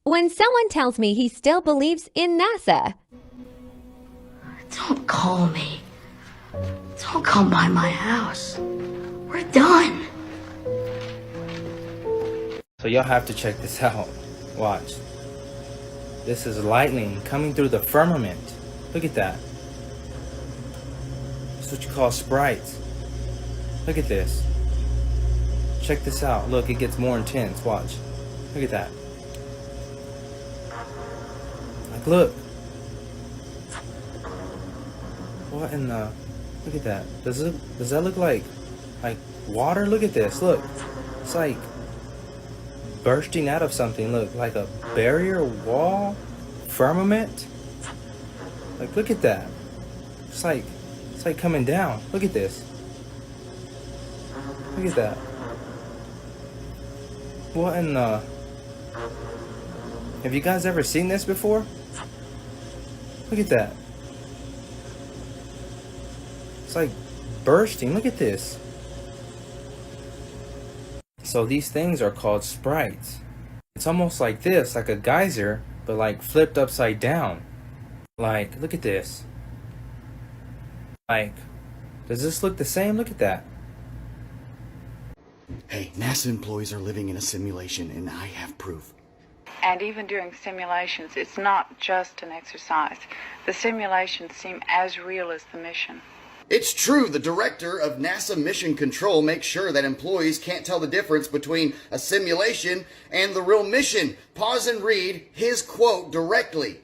when someone tells me he still believes in NASA. Don't call me. Don't come by my house. We're done. So y'all have to check this out. Watch. This is lightning coming through the firmament. Look at that. That's what you call sprites. Look at this. Check this out. Look, it gets more intense. Watch. Look at that. Like, look. What in the... Look at that. Does that look like water? Look at this. Look. It's like bursting out of something. Look, like a barrier wall, firmament. Like, look at that. It's like coming down. Look at this. Look at that. What in the... Have you guys ever seen this before? Look at that. It's like bursting. Look at this. So these things are called sprites. It's almost like this, like a geyser, but like flipped upside down. Like, look at this. Like, does this look the same? Look at that. Hey, NASA employees are living in a simulation, and I have proof. And even during simulations, it's not just an exercise. The simulations seem as real as the mission. It's true, the director of NASA Mission Control makes sure that employees can't tell the difference between a simulation and the real mission. Pause and read his quote directly.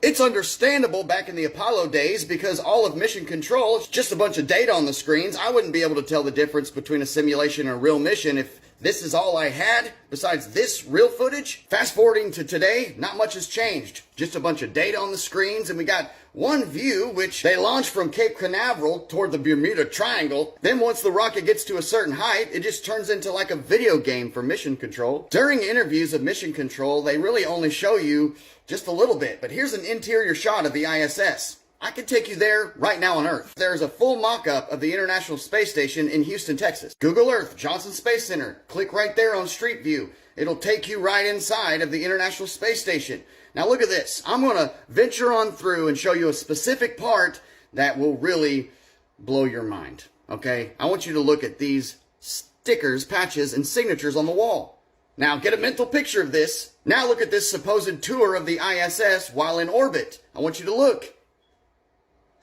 It's understandable back in the Apollo days because all of Mission Control is just a bunch of data on the screens. I wouldn't be able to tell the difference between a simulation and a real mission if this is all I had besides this real footage. Fast forwarding to today, not much has changed. Just a bunch of data on the screens, and we got one view which they launched from Cape Canaveral toward the Bermuda Triangle. Then once the rocket gets to a certain height, it just turns into like a video game for Mission Control. During interviews of Mission Control, they really only show you just a little bit, but here's an interior shot of the ISS. I could take you there right now on Earth. There's a full mock-up of the International Space Station in Houston, Texas. Google Earth, Johnson Space Center. Click right there on Street View. It'll take you right inside of the International Space Station. Now look at this. I'm going to venture on through and show you a specific part that will really blow your mind. Okay? I want you to look at these stickers, patches, and signatures on the wall. Now get a mental picture of this. Now look at this supposed tour of the ISS while in orbit. I want you to look.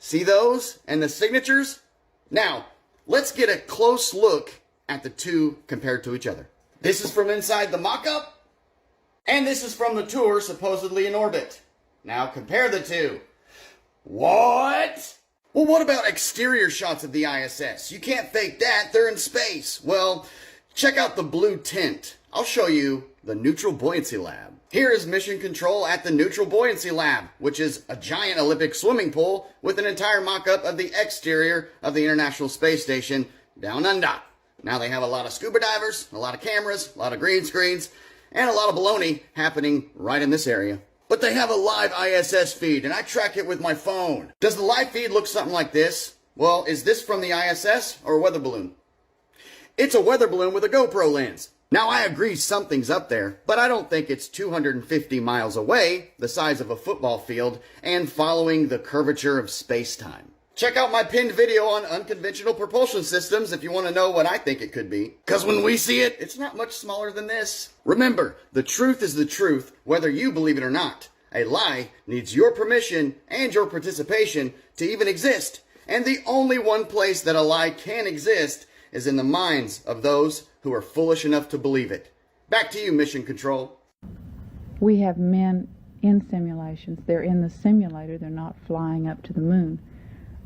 See those and the signatures? Now, let's get a close look at the two compared to each other. This is from inside the mock-up, and this is from the tour supposedly in orbit. Now compare the two. What? Well, what about exterior shots of the ISS? You can't fake that. They're in space. Well, check out the blue tint. I'll show you the Neutral Buoyancy Lab. Here is Mission Control at the Neutral Buoyancy Lab, which is a giant Olympic swimming pool with an entire mock-up of the exterior of the International Space Station down under. Now they have a lot of scuba divers, a lot of cameras, a lot of green screens, and a lot of baloney happening right in this area. But they have a live ISS feed, and I track it with my phone. Does the live feed look something like this? Well, is this from the ISS or a weather balloon? It's a weather balloon with a GoPro lens. Now, I agree something's up there, but I don't think it's 250 miles away, the size of a football field, and following the curvature of space-time. Check out my pinned video on unconventional propulsion systems if you want to know what I think it could be. Because when we see it, it's not much smaller than this. Remember, the truth is the truth, whether you believe it or not. A lie needs your permission and your participation to even exist. And the only one place that a lie can exist is in the minds of those who are foolish enough to believe it. Back to you, Mission Control. We have men in simulations. They're in the simulator. They're not flying up to the moon.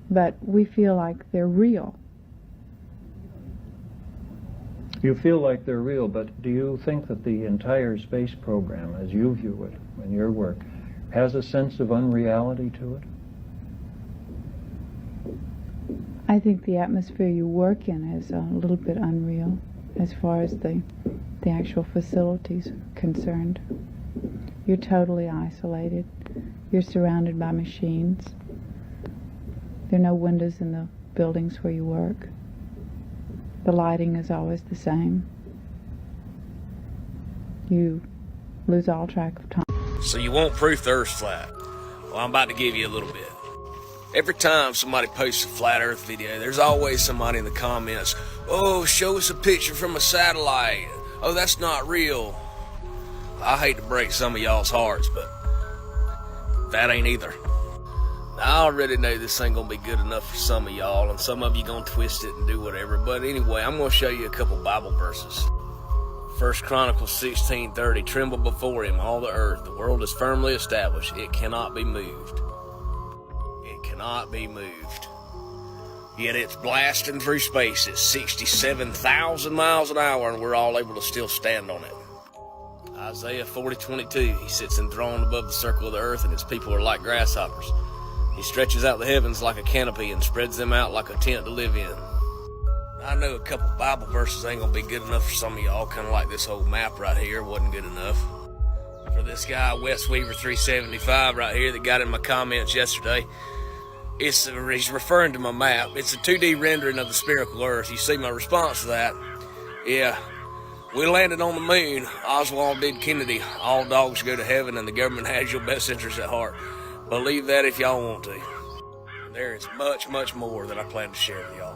But we feel like they're real. You feel like they're real, but do you think that the entire space program, as you view it in your work, has a sense of unreality to it? I think the atmosphere you work in is a little bit unreal as far as the actual facilities are concerned. You're totally isolated. You're surrounded by machines. There are no windows in the buildings where you work. The lighting is always the same. You lose all track of time. So you want proof the Earth's flat? Well, I'm about to give you a little bit. Every time somebody posts a flat Earth video, there's always somebody in the comments, "Oh, show us a picture from a satellite. Oh, that's not real." I hate to break some of y'all's hearts, but that ain't either. Now, I already know this ain't gonna be good enough for some of y'all, and some of you gonna twist it and do whatever, but anyway, I'm gonna show you a couple Bible verses. 1 Chronicles 16:30, "Tremble before him, all the earth. The world is firmly established. It cannot be moved." It cannot be moved. Yet it's blasting through space at 67,000 miles an hour, and we're all able to still stand on it. Isaiah 40:22, "He sits enthroned above the circle of the earth, and his people are like grasshoppers. He stretches out the heavens like a canopy and spreads them out like a tent to live in." I know a couple Bible verses ain't gonna be good enough for some of y'all, kind of like this whole map right here wasn't good enough. For this guy, West Weaver 375 right here that got in my comments yesterday, he's referring to my map. It's a 2D rendering of the spherical Earth. You see my response to that? Yeah, we landed on the moon. Oswald did Kennedy. All dogs go to heaven, and the government has your best interests at heart. Believe that if y'all want to. There is much, much more that I plan to share with y'all.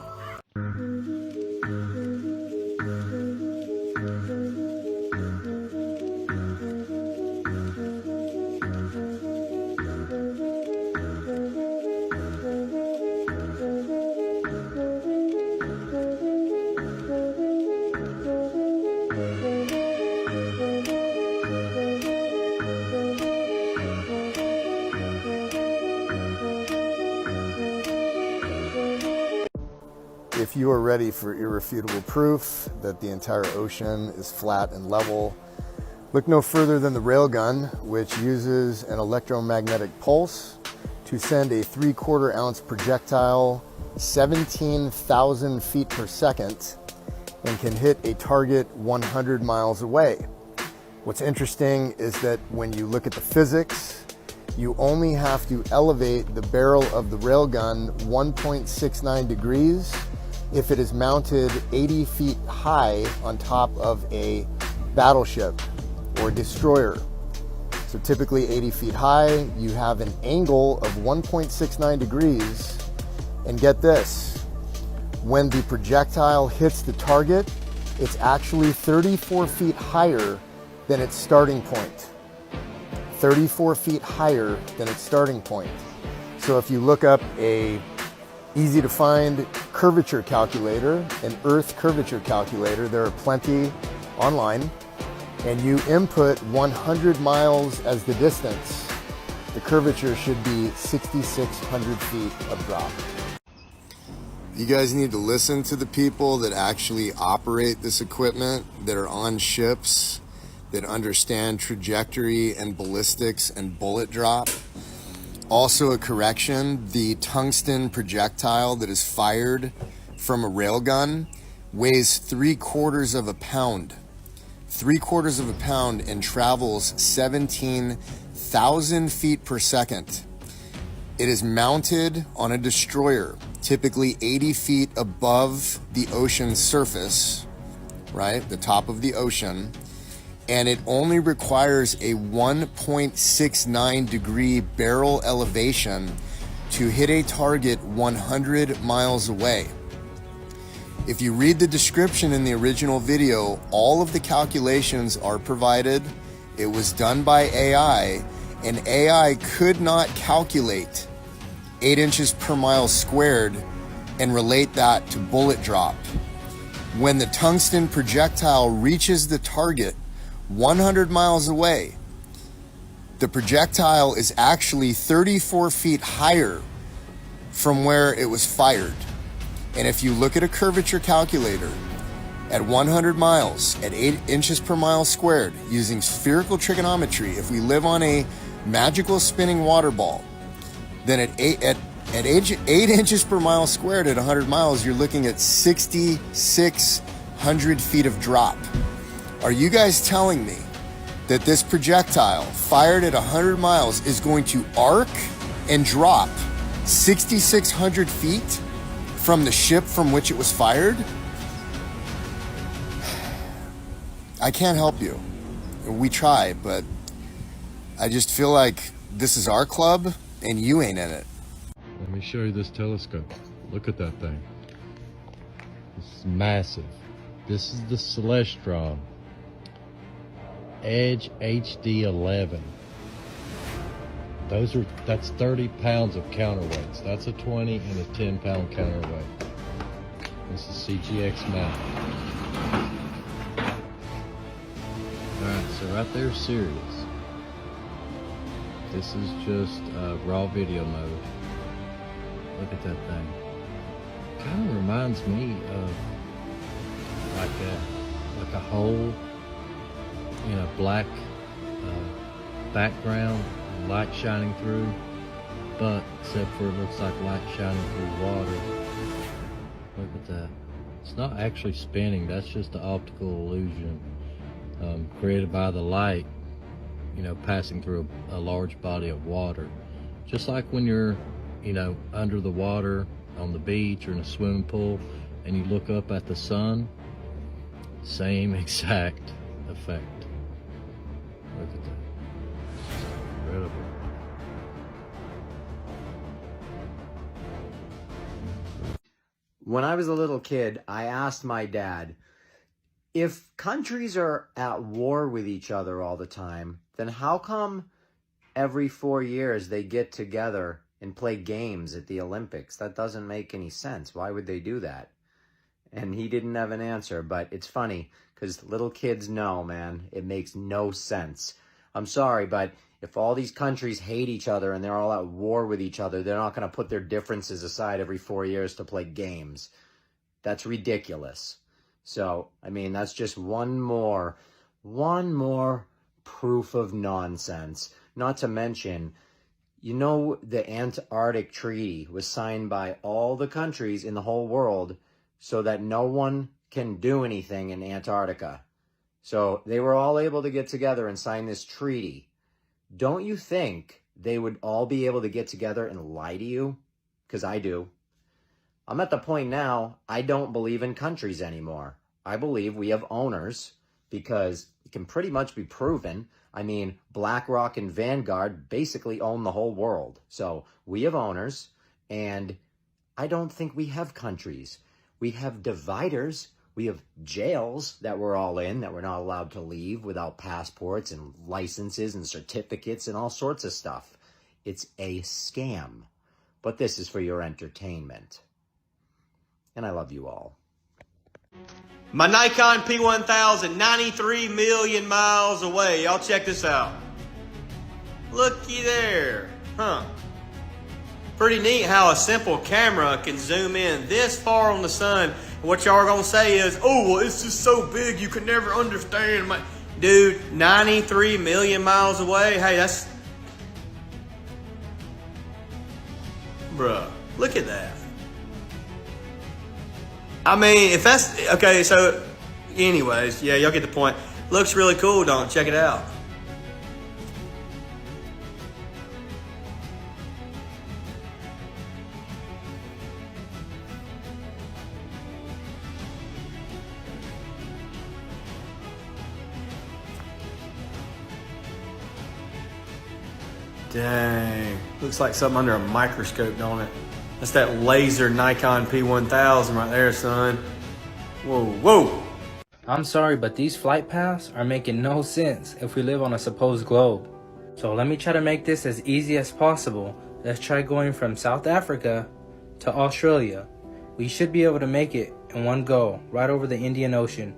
If you are ready for irrefutable proof that the entire ocean is flat and level, look no further than the railgun, which uses an electromagnetic pulse to send a 3/4 ounce projectile 17,000 feet per second and can hit a target 100 miles away. What's interesting is that when you look at the physics, you only have to elevate the barrel of the railgun 1.69 degrees if it is mounted 80 feet high on top of a battleship or destroyer. So typically 80 feet high, you have an angle of 1.69 degrees, and get this, when the projectile hits the target, it's actually 34 feet higher than its starting point. 34 feet higher than its starting point. So if you look up a easy to find curvature calculator, an Earth curvature calculator, there are plenty online, and you input 100 miles as the distance, the curvature should be 6,600 feet of drop. You guys need to listen to the people that actually operate this equipment, that are on ships, that understand trajectory and ballistics and bullet drop. Also a correction, the tungsten projectile that is fired from a railgun weighs 3/4 of a pound. 3/4 of a pound and travels 17,000 feet per second. It is mounted on a destroyer, typically 80 feet above the ocean surface, right? The top of the ocean. And it only requires a 1.69 degree barrel elevation to hit a target 100 miles away. If you read the description in the original video, all of the calculations are provided. It was done by AI, and AI could not calculate 8 inches per mile squared and relate that to bullet drop. When the tungsten projectile reaches the target 100 miles away, the projectile is actually 34 feet higher from where it was fired. And if you look at a curvature calculator at 100 miles at 8 inches per mile squared using spherical trigonometry, if we live on a magical spinning water ball, then at 8 inches per mile squared at 100 miles, you're looking at 6,600 feet of drop. Are you guys telling me that this projectile fired at 100 miles is going to arc and drop 6,600 feet from the ship from which it was fired? I can't help you. We try, but I just feel like this is our club and you ain't in it. Let me show you this telescope. Look at that thing. It's massive. This is the Celestron Edge HD 11. That's 30 pounds of counterweights. That's a 20 and a 10-pound counterweight. This is CGX mount. Alright, so right there's Sirius. This is just raw video mode. Look at that thing. Kind of reminds me of like a hole in a black background, light shining through, but except for it looks like light shining through water. Look at that. It's not actually spinning, that's just the optical illusion created by the light, you know, passing through a large body of water. Just like when you're, you know, under the water on the beach or in a swimming pool and you look up at the sun, same exact effect. Look at that. It's just incredible. When I was a little kid, I asked my dad, if countries are at war with each other all the time, then how come every 4 years they get together and play games at the Olympics? That doesn't make any sense. Why would they do that? And he didn't have an answer, but it's funny because little kids know, man, it makes no sense. I'm sorry, but if all these countries hate each other and they're all at war with each other, they're not going to put their differences aside every 4 years to play games. That's ridiculous. So, I mean, that's just one more proof of nonsense. Not to mention, you know, the Antarctic Treaty was signed by all the countries in the whole world so that no one can do anything in Antarctica. So they were all able to get together and sign this treaty. Don't you think they would all be able to get together and lie to you? Because I do. I'm at the point now, I don't believe in countries anymore. I believe we have owners because it can pretty much be proven. I mean, BlackRock and Vanguard basically own the whole world. So we have owners, and I don't think we have countries. We have dividers. We have jails that we're all in, that we're not allowed to leave without passports and licenses and certificates and all sorts of stuff. It's a scam. But this is for your entertainment. And I love you all. My Nikon P1000, 93 million miles away. Y'all check this out. Looky there. Huh. Pretty neat how a simple camera can zoom in this far on the sun. What y'all are going to say is, oh, well, it's just so big you could never understand. Dude, 93 million miles away. Hey, that's... Bruh, look at that. I mean, if that's... Okay, so... Anyways, yeah, y'all get the point. Looks really cool, don't it? Check it out. Dang. Looks like something under a microscope, don't it? That's that laser Nikon P1000 right there, son. Whoa, whoa. I'm sorry, but these flight paths are making no sense if we live on a supposed globe. So let me try to make this as easy as possible. Let's try going from South Africa to Australia. We should be able to make it in one go, right over the Indian Ocean,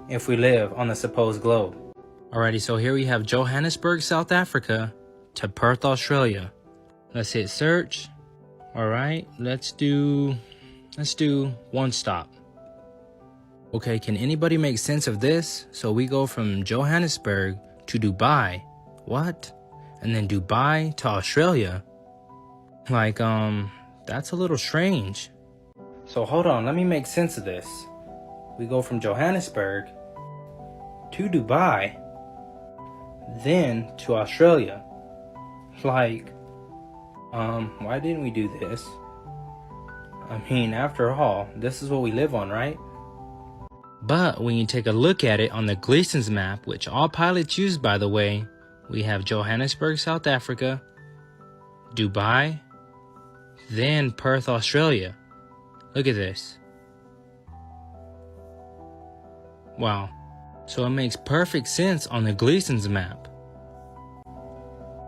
if we live on the supposed globe. Alrighty, so here we have Johannesburg, South Africa to Perth, Australia. Let's hit search. Alright, let's do one stop. Okay, can anybody make sense of this? So we go from Johannesburg to Dubai. What? And then Dubai to Australia? Like, that's a little strange. So hold on, let me make sense of this. We go from Johannesburg to Dubai, then to Australia. Like, why didn't we do this? I mean, after all, this is what we live on, right? But when you take a look at it on the Gleason's map, which all pilots use by the way, we have Johannesburg, South Africa, Dubai, then Perth, Australia. Look at this. Wow. So it makes perfect sense on the Gleason's map.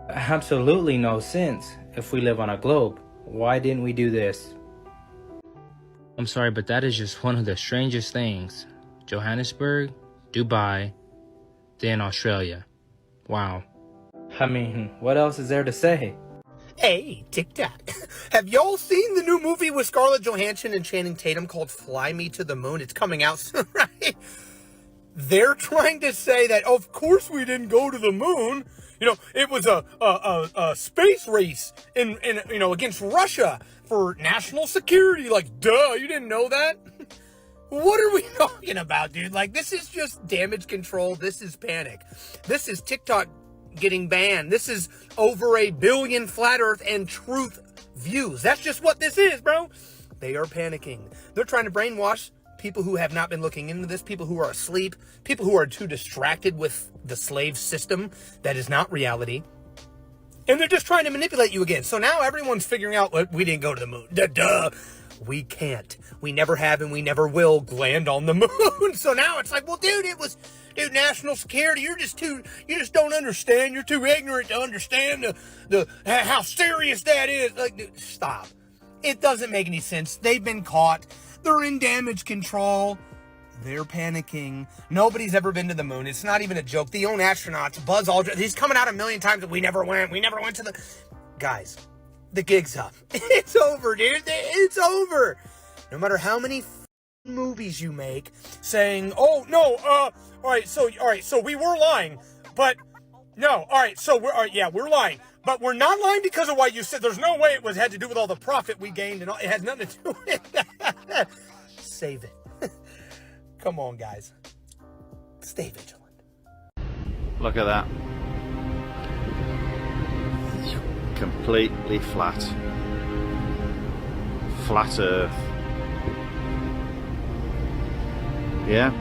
Absolutely no sense if we live on a globe. Why didn't we do this? I'm sorry, but that is just one of the strangest things. Johannesburg, Dubai, then Australia. Wow. I mean, what else is there to say? Hey, TikTok. Have y'all seen the new movie with Scarlett Johansson and Channing Tatum called Fly Me to the Moon? It's coming out soon, right? They're trying to say that, of course we didn't go to the moon. You know, it was a space race in against Russia for national security. Like, duh, you didn't know that? What are we talking about, dude? Like, this is just damage control. This is panic. This is TikTok getting banned. This is over 1 billion flat earth and truth views. That's just what this is, bro. They are panicking. They're trying to brainwash people who have not been looking into this, people who are asleep, people who are too distracted with the slave system that is not reality. And they're just trying to manipulate you again. So now everyone's figuring out, what, we didn't go to the moon. Duh. We can't. We never have and we never will land on the moon. So now it's like, well, dude, national security, you just don't understand. You're too ignorant to understand how serious that is. Like, dude, stop. It doesn't make any sense. They've been caught. They're in damage control. They're panicking. Nobody's ever been to the moon. It's not even a joke. The own astronauts, Buzz Aldrin, he's coming out 1,000,000 times that we never went to the... Guys, the gig's up. It's over, dude. It's over. No matter how many movies you make saying, oh, no, all right, so we were lying, but no, all right, so we're lying. But we're not lying because of what you said. There's no way it had to do with all the profit we gained, and all. It has nothing to do with that. Save it. Come on, guys. Stay vigilant. Look at that. Completely flat. Flat Earth. Yeah.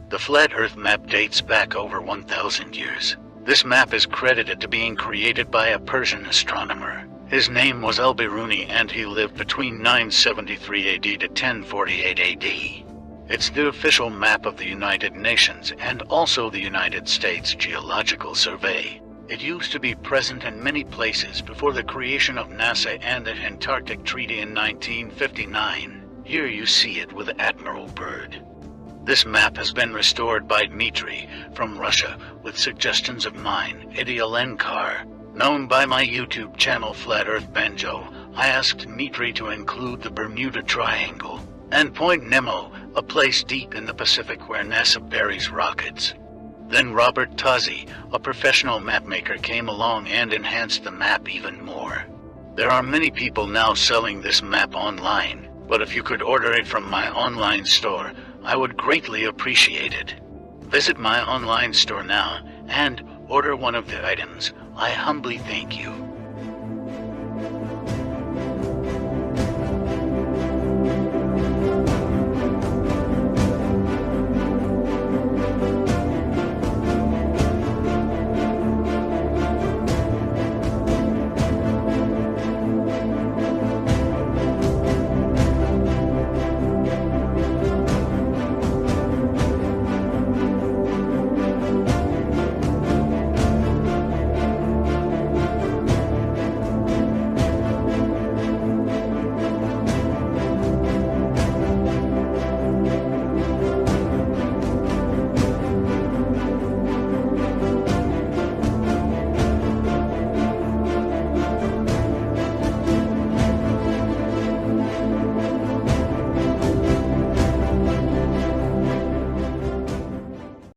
The Flat Earth map dates back over 1,000 years. This map is credited to being created by a Persian astronomer. His name was Al-Biruni and he lived between 973 AD to 1048 AD. It's the official map of the United Nations and also the United States Geological Survey. It used to be present in many places before the creation of NASA and the Antarctic Treaty in 1959. Here you see it with Admiral Byrd. This map has been restored by Dmitry from Russia with suggestions of mine, Idialenkar. Known by my YouTube channel Flat Earth Banjo, I asked Dmitry to include the Bermuda Triangle and Point Nemo, a place deep in the Pacific where NASA buries rockets. Then Robert Tozzi, a professional mapmaker, came along and enhanced the map even more. There are many people now selling this map online, but if you could order it from my online store, I would greatly appreciate it. Visit my online store now and order one of the items. I humbly thank you.